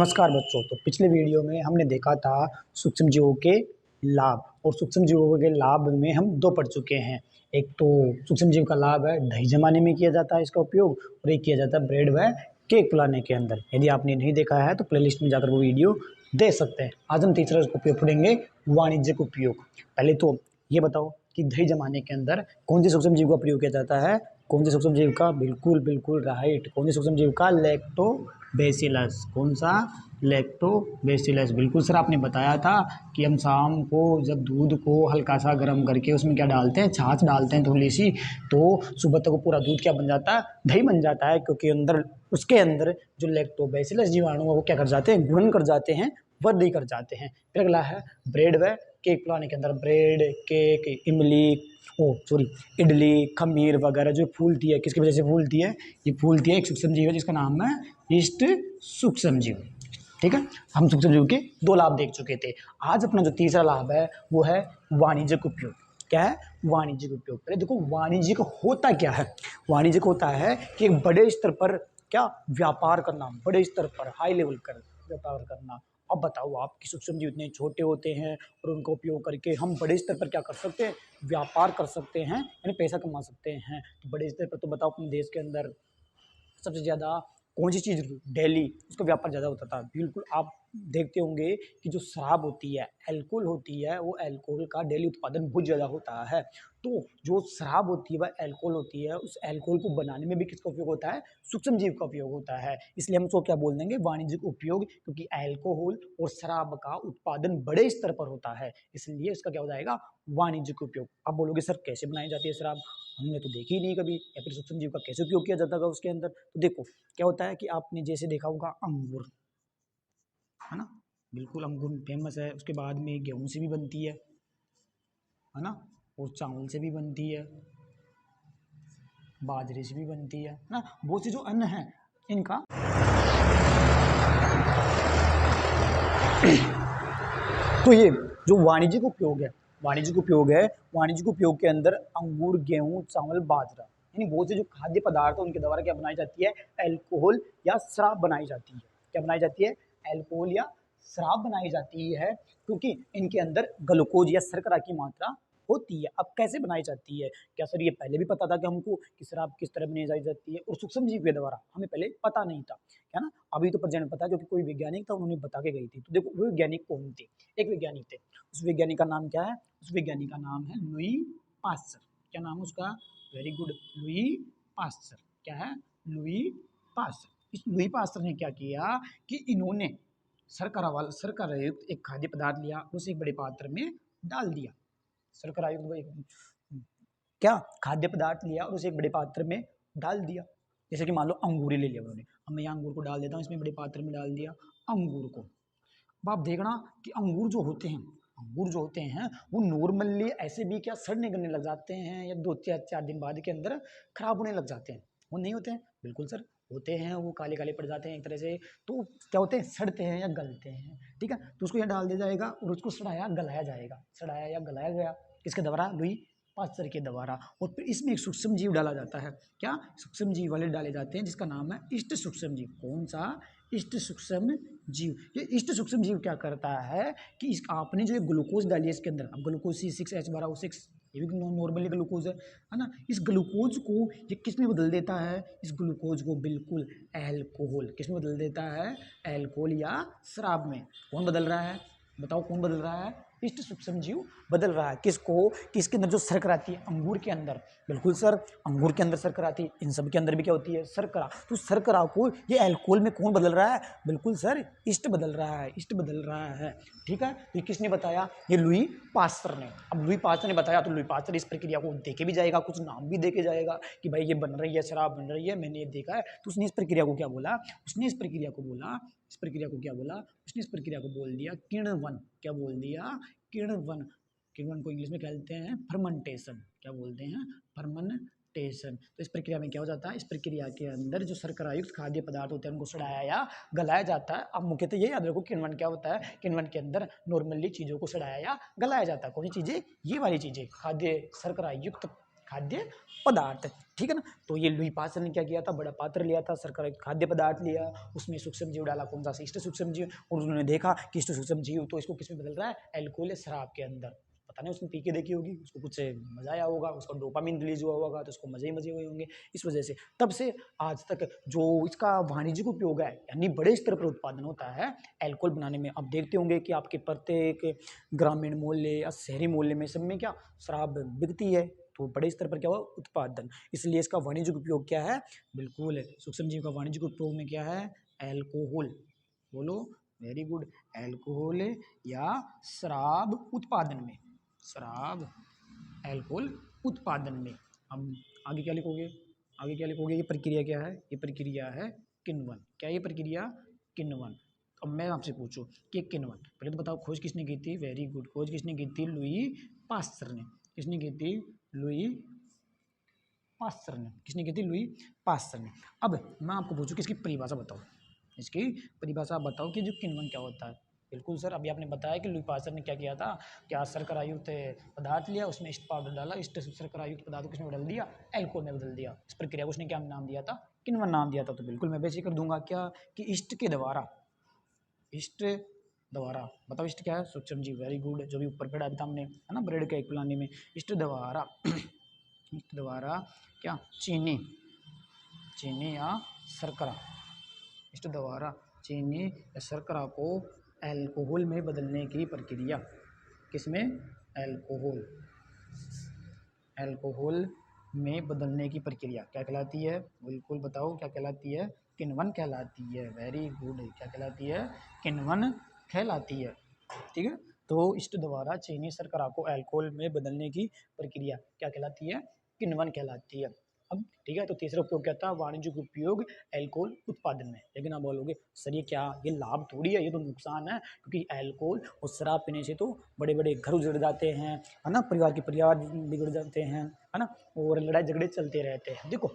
नमस्कार बच्चों। तो पिछले वीडियो में हमने देखा था सूक्ष्मजीवों के लाभ, और सूक्ष्मजीवों के लाभ में हम दो पढ़ चुके हैं। एक तो सूक्ष्मजीव का लाभ है दही जमाने में किया जाता है इसका उपयोग, और एक किया जाता है ब्रेड व केक पिलाने के अंदर। यदि आपने नहीं देखा है तो प्लेलिस्ट में जाकर वो वीडियो देख सकते हैं। आज हम तीसरा उपयोग पढ़ेंगे, वाणिज्यिक उपयोग। पहले तो ये बताओ कि दही जमाने के अंदर कौन से सूक्ष्मजीव का प्रयोग किया जाता है? कौन से सूक्ष्मजीव का? बिल्कुल बिल्कुल राइट, कौन से सूक्ष्मजीव का? लैक्टोबैसिलस। कौन सा? लैक्टोबैसिलस। बिल्कुल सर, आपने बताया था कि हम शाम को जब दूध को हल्का सा गर्म करके उसमें क्या डालते हैं? छाछ डालते हैं थोड़ी सी, तो सुबह तक वो पूरा दूध क्या बन जाता है? दही बन जाता है, क्योंकि अंदर उसके अंदर जो लैक्टोबैसिलस जीवाणु है वो क्या कर जाते हैं? गुणन कर जाते हैं, वृद्धि कर जाते हैं। फिर अगला है ब्रेड व केक पिलाने के अंदर। ब्रेड, केक, इडली, खमीर वगैरह जो फूलती है, किसकी वजह से फूलती है? ये फूलती है एक सूक्ष्मजीव है जिसका नाम है ईस्ट सूक्ष्मजीव। ठीक है, हम सूक्ष्मजीव के दो लाभ देख चुके थे। आज अपना जो तीसरा लाभ है वो है वाणिज्यिक उपयोग। क्या है? वाणिज्यिक उपयोग। पहले देखो वाणिज्यिक होता क्या है। वाणिज्यिक होता है कि एक बड़े स्तर पर क्या व्यापार करना, बड़े स्तर पर हाई लेवल कर व्यापार करना। अब बताओ आप कि सूक्ष्मजीव इतने छोटे होते हैं और उनका उपयोग करके हम बड़े स्तर पर क्या कर सकते हैं? व्यापार कर सकते हैं, यानी पैसा कमा सकते हैं। तो बड़े स्तर पर तो बताओ अपने देश के अंदर सबसे ज़्यादा कौन सी चीज़ डेली उसका व्यापार ज़्यादा होता था? बिल्कुल, आप देखते होंगे कि जो शराब होती है, अल्कोहल होती है, वो अल्कोहल का डेली उत्पादन बहुत ज़्यादा होता है। तो जो शराब होती है, वह अल्कोहल होती है, उस अल्कोहल को बनाने में भी किसका उपयोग होता है? सूक्ष्मजीव का उपयोग होता है। इसलिए हम उसको क्या बोल देंगे? वाणिज्यिक उपयोग, क्योंकि अल्कोहल और शराब का उत्पादन बड़े स्तर पर होता है, इसलिए इसका क्या हो जाएगा? वाणिज्यिक उपयोग। अब बोलोगे सर कैसे बनाई जाती है शराब? हमने तो देखी ही नहीं कभी, या फिर सूक्ष्मजीव का कैसे उपयोग किया जाता है उसके अंदर। तो देखो क्या होता है कि आपने जैसे देखा होगा अंगूर, है ना? बिल्कुल अंगूर फेमस है। उसके बाद में गेहूं से भी बनती है ना? और चावल से भी बनती है, बाजरे से भी बनती है ना? बहुत से जो अन्न है इनका तो ये जो वाणिज्यिक उपयोग है, वाणिज्यिक उपयोग है, वाणिज्यिक उपयोग के अंदर अंगूर, गेहूं, चावल, बाजरा, यानी बहुत से जो खाद्य पदार्थ है उनके द्वारा क्या बनाई जाती है? अल्कोहल या शराब बनाई जाती है। क्या बनाई जाती है? अल्कोहल या शराब बनाई जाती है, क्योंकि इनके अंदर ग्लूकोज या शर्करा की मात्रा होती है। अब कैसे बनाई जाती है? क्या सर ये पहले भी पता था कि हमको कि शराब किस तरह बनाई जाती है? और सूक्ष्मजीव के द्वारा हमें पहले पता नहीं था, है ना? अभी तो प्रेजेंट पता है, क्योंकि कोई वैज्ञानिक था, उन्होंने बता के गई थी। तो देखो वो वैज्ञानिक कौन थे? एक वैज्ञानिक थे। उस वैज्ञानिक का नाम क्या है? उस वैज्ञानिक का नाम है लुई पास्चर। क्या नाम है उसका? Very good, Louis Pasteur. क्या है? Louis Pasteur. इस लुई पास्चर ने क्या किया कि इन्होंने शर्करा युक्त एक खाद्य पदार्थ लिया, उसे एक बड़े पात्र में डाल दिया। शर्करा युक्त क्या खाद्य पदार्थ लिया और उसे एक बड़े पात्र में डाल दिया। जैसे कि मान लो अंगूर ले लिया उन्होंने, अब मैं यहाँ अंगूर को डाल देता हूँ, इसमें बड़े पात्र में डाल दिया अंगूर को। अब आप देखना कि अंगूर जो होते हैं वो नॉर्मली ऐसे भी क्या सड़ने गलने लग जाते हैं, या 2 4 दिन बाद के अंदर खराब होने लग जाते हैं? वो नहीं होते हैं? बिल्कुल सर होते हैं, वो काले काले पड़ जाते हैं एक तरह से। तो क्या होते हैं? सड़ते हैं या गलते हैं। ठीक है, तो उसको यहाँ डाल दिया जाएगा और उसको सड़ाया गलाया जाएगा। सड़ाया या गलाया गया किसके द्वारा? लुई पास्चर के द्वारा। और फिर इसमें एक सूक्ष्म जीव डाला जाता है। क्या? सूक्ष्म जीव वाले डाले जाते हैं, जिसका नाम है इष्ट सूक्ष्म जीव। कौन सा? इष्ट सूक्ष्म जीव। ये इष्ट सूक्ष्म जीव क्या करता है कि इस आपने जो ये ग्लूकोज डाली है इसके अंदर, अब ग्लूकोज C6H12O6, ये भी नॉर्मली ग्लूकोज है ना? इस ग्लूकोज को ये किस में बदल देता है? इस ग्लूकोज को बिल्कुल अल्कोहल, किस में बदल देता है? अल्कोहल या शराब में। कौन बदल रहा है? बताओ कौन बदल रहा है? इष्ट सूक्ष्म जीव बदल रहा है। किसको? कि इसके अंदर जो शर्करा आती है अंगूर के अंदर। बिल्कुल सर, अंगूर के अंदर शर्करा आती है, इन सब के अंदर भी क्या होती है? शर्करा। तो शर्करा को ये अल्कोहल में कौन बदल रहा है? बिल्कुल सर, इष्ट बदल रहा है, इष्ट बदल रहा है। ठीक है, तो ये किसने बताया? ये लुई पास्चर ने। अब लुई पास्चर ने बताया तो लुई पास्चर इस प्रक्रिया को देखे भी जाएगा, कुछ नाम भी देके जाएगा कि भाई ये बन रही है, शराब बन रही है, मैंने ये देखा है। तो उसने इस प्रक्रिया को क्या बोला? उसने इस प्रक्रिया को बोला, इस प्रक्रिया को क्या बोला? उसने इस प्रक्रिया को बोल दिया किण्वन। क्या बोल दिया? किण्वन। किण्वन को इंग्लिश में कहते हैं फर्मेंटेशन। क्या बोलते हैं? फर्मेंटेशन। तो इस प्रक्रिया में क्या हो जाता है? इस प्रक्रिया के अंदर जो शर्करा युक्त खाद्य पदार्थ होते हैं उनको सड़ाया या गलाया जाता है। अब मुख्यतः ये याद रखो किण्वन क्या होता है? किण्वन के अंदर नॉर्मली चीज़ों को सड़ाया या गलाया जाता है। कौन सी चीज़ें? ये वाली चीज़ें, खाद्य शर्करा युक्त खाद्य पदार्थ, ठीक है ना। तो ये लुई पास्चर ने क्या किया था, बड़ा पात्र लिया था, शर्करा युक्त खाद्य पदार्थ लिया, उसमें सूक्ष्म जीव डाला, कौन सा, इष्ट सूक्ष्म जीव, और उन्होंने देखा कि इष्ट सूक्ष्म जीव तो इसको किसमें बदल रहा है, अल्कोहल या शराब के अंदर। पता नहीं उसने पी के देखी होगी, उसको कुछ मजा आया होगा, उसका डोपामिन रिलीज हुआ होगा, तो उसको मजे ही मजे हुए होंगे। इस वजह से तब से आज तक जो इसका वाणिज्यिक उपयोग है, यानी बड़े स्तर पर उत्पादन होता है अल्कोहल बनाने में। अब देखते होंगे कि आपके प्रत्येक ग्रामीण मोहल्ले या शहरी मोहल्ले में सब में क्या शराब बिकती है, तो बड़े स्तर पर क्या हुआ, उत्पादन। इसलिए इसका वाणिज्यिक उपयोग क्या है, बिल्कुल सूक्ष्म जीव का वाणिज्यिक उपयोग में क्या है, अल्कोहल, बोलो, वेरी गुड, अल्कोहल या शराब उत्पादन में, शराब अल्कोहल उत्पादन में। हम आगे क्या लिखोगे, आगे क्या लिखोगे, ये प्रक्रिया क्या है, ये प्रक्रिया है किण्वन। क्या ये प्रक्रिया, किण्वन। अब मैं आपसे पूछूं कि किण्वन, पहले तो बताओ खोज किसने की थी, वेरी गुड, खोज किसने की थी, लुई पास्चर ने। किसने की थी, लुई पास्चर ने। किसने की थी, लुई पास्चर ने। अब मैं आपको पूछूं कि इसकी परिभाषा बताओ, इसकी परिभाषा बताओ कि जो किण्वन क्या होता है। बिल्कुल सर, अभी आपने बताया कि लुई पास्चर ने क्या किया था, क्या शर्करा युक्त पदार्थ लिया, उसमें ईस्ट पाउडर डाला, ईस्ट शर्करा युक्त पदार्थ को किसमें बदल दिया, अल्कोहल में बदल दिया। इस प्रक्रिया को उसने क्या नाम दिया था, किण्वन नाम दिया था। तो बिल्कुल मैं वैसे कर दूंगा क्या, कि ईस्ट के द्वारा, ईस्ट द्वारा, बताओ ईस्ट क्या है, सूक्ष्म जीव, वेरी गुड, जो भी ऊपर पढ़ा था हमने, है ना, ब्रेड के एक पिलाने में, ईस्ट द्वारा ईस्ट द्वारा क्या, चीनी, चीनी या शर्करा, इष्ट द्वारा चीनी या शर्करा को अल्कोहल में बदलने की प्रक्रिया, किसमें, अल्कोहल, अल्कोहल में बदलने की प्रक्रिया क्या कहलाती है, बिल्कुल बताओ क्या कहलाती है, किण्वन कहलाती है। वेरी गुड, क्या कहलाती है, किण्वन कहलाती है, ठीक है। तो इष्ट द्वारा चीनी शर्करा को अल्कोहल में बदलने की प्रक्रिया क्या कहलाती है, किण्वन कहलाती है। अब ठीक है, तो तीसरा उपयोग क्या था, वाणिज्यिक उपयोग अल्कोहल उत्पादन में। लेकिन आप बोलोगे सर ये क्या, ये लाभ थोड़ी है, ये तो नुकसान है, क्योंकि अल्कोहल और शराब पीने से तो बड़े बड़े घर उजड़ जाते हैं, है ना, परिवार के परिवार बिगड़ जाते हैं, है ना, और लड़ाई झगड़े चलते रहते हैं। देखो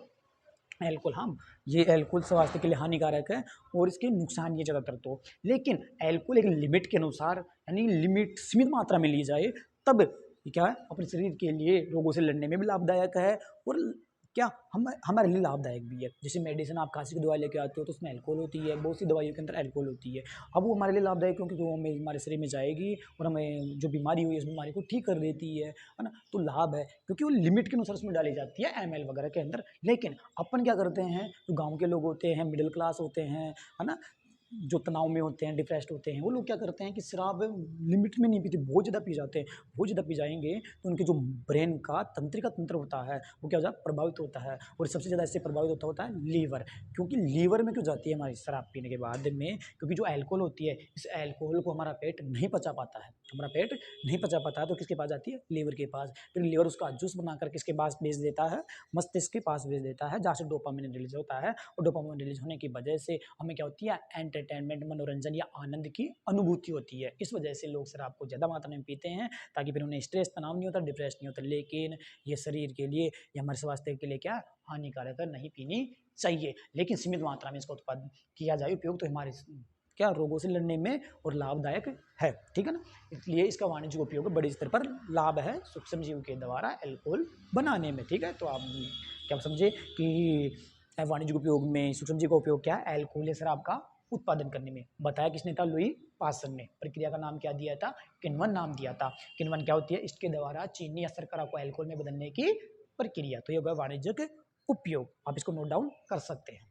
अल्कोहल, हम ये अल्कोहल स्वास्थ्य के लिए हानिकारक है और इसके नुकसान ये ज़्यादातर तो, लेकिन अल्कोहल एक लिमिट के अनुसार, यानी लिमिट सीमित मात्रा में ली जाए, तब ये क्या है, अपने शरीर के लिए रोगों से लड़ने में भी लाभदायक है, और क्या हम हमारे लिए लाभदायक भी है। जैसे मेडिसिन, आप खांसी की दवाई लेके आते हो तो उसमें अल्कोहल होती है, बहुत सी दवाइयों के अंदर अल्कोहल होती है। अब वो हमारे लिए लाभदायक क्योंकि वो हमें हमारे शरीर में जाएगी और हमें जो बीमारी हुई है उस बीमारी को ठीक कर देती है ना, तो लाभ है, क्योंकि वो लिमिट के अनुसार उसमें डाली जाती है एमएल वगैरह के अंदर। लेकिन अपन क्या करते हैं, जो गाँव के लोग होते हैं, मिडिल क्लास होते हैं, है ना, जो तनाव में होते हैं, डिप्रेस्ड होते हैं, वो लोग क्या करते हैं कि शराब लिमिट में नहीं पीते, बहुत ज़्यादा पी जाते हैं। बहुत ज़्यादा पी जाएंगे तो उनके जो ब्रेन का तंत्रिका तंत्र होता है वो क्या होता है, प्रभावित होता है, और सबसे ज़्यादा इससे प्रभावित होता है लीवर। क्योंकि लीवर में क्यों जाती है हमारी शराब पीने के बाद में, क्योंकि जो अल्कोहल होती है, इस अल्कोहल को हमारा पेट नहीं पचा पाता है, हमारा पेट नहीं पचा पाता है, तो किसके पास जाती है, लीवर के पास। फिर लीवर उसका जूस बनाकर किसके पास भेज देता है, मस्तिष्क के पास भेज देता है, जहाँ से डोपामिन रिलीज होता है, और डोपामिन रिलीज होने की वजह से हमें क्या होती है, एंटरटेनमेंट, मनोरंजन या आनंद की अनुभूति होती है। इस वजह से लोग शराब को ज़्यादा मात्रा में पीते हैं, ताकि फिर उन्हें स्ट्रेस, तनाव नहीं होता, डिप्रेस नहीं होता। लेकिन ये शरीर के लिए या हमारे स्वास्थ्य के लिए क्या हानिकारक है, नहीं पीनी चाहिए। लेकिन सीमित मात्रा में इसका उत्पादन किया जाए, उपयोग तो हमारे क्या रोगों से लड़ने में और लाभदायक है, ठीक है ना। इसलिए इसका वाणिज्यिक उपयोग बड़े स्तर पर लाभ है सूक्ष्म जीव के द्वारा अल्कोहल बनाने में, ठीक है। तो आप क्या समझे कि वाणिज्यिक उपयोग में सूक्ष्म जीव का उपयोग क्या है, अल्कोहल या शराब का उत्पादन करने में। बताया किसने था, लुई पास्चर ने। प्रक्रिया का नाम क्या दिया था, किण्वन नाम दिया था। किण्वन क्या होती है, इसके द्वारा चीनी या शर्करा को अल्कोहल में बदलने की प्रक्रिया। तो ये होगा वाणिज्यिक उपयोग, आप इसको नोट डाउन कर सकते हैं।